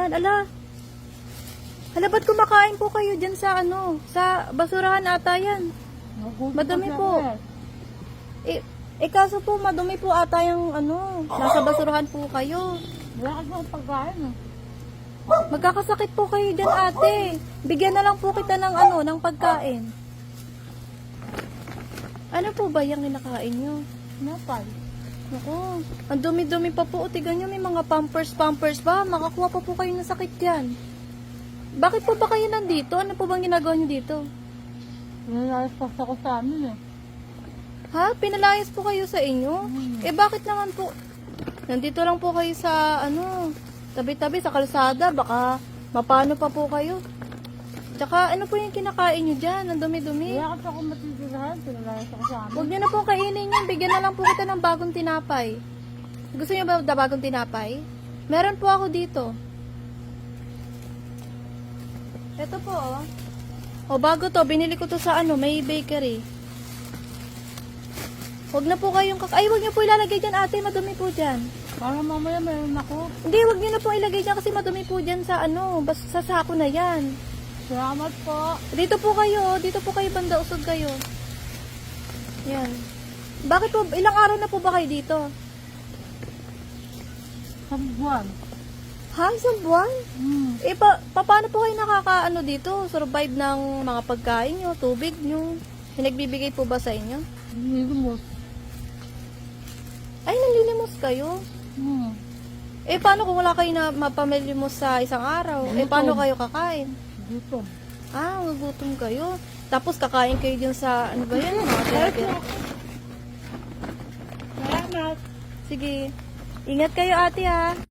yan? Ala. Hala, ba't kumakain po kayo dyan sa ano? Sa basurahan ata yan. Madumi po. Kaso po, madumi po ata yung ano. Nasa basurahan po kayo. Wala ka sa pagkain. Magkakasakit po kayo dyan, ate. Bigyan na lang po kita ng ano, ng pagkain. Ano po ba yung kinakain nyo? Napal. Ako, ang dumi-dumi pa po. Tignan nyo, may mga pampers ba? Makakuha pa po kayo ng sakit dyan. Bakit po ba kayo nandito? Ano po bang ginagawa nyo dito? Pinalayas pa ako sa amin eh. Ha? Pinalayas po kayo sa inyo? Bakit naman po? Nandito lang po kayo sa ano, tabi-tabi sa kalsada. Baka mapano pa po kayo. Tsaka ano po yung kinakain nyo dyan? Ang dumi-dumi. Wala ka pa akong matitirahan. Pinalayas ako sa amin. Huwag nyo na po kainin yan. Bigyan na lang po kita ng bagong tinapay. Gusto nyo ba na bagong tinapay? Meron po ako dito. Ito po, oh. O, bago to. Binili ko to sa ano, may bakery. Huwag na po kayong ay, huwag nyo po ilalagay dyan, ate. Madumi po dyan. Para mamaya meron ako. Hindi, huwag nyo na po ilagay dyan kasi madumi po dyan sa ano, sa sako na yan. Salamat po. Dito po kayo, banda usog kayo. Yan. Bakit po, ilang araw na po ba kayo dito? Sa buwan. Ha? Isang buwan? Paano po kayo nakakaano dito? Survive ng mga pagkain nyo, tubig nyo? Pinagbibigay po ba sa inyo? Nilimos. Ay, nalilimos kayo? Paano kung wala kayo na mapamilimos sa isang araw? Paano kayo kakain? Dito. Magutom kayo. Tapos kakain kayo dyan sa, ano ba yan? Mga tira-tira. Salamat. Sige. Ingat kayo, ate, ha?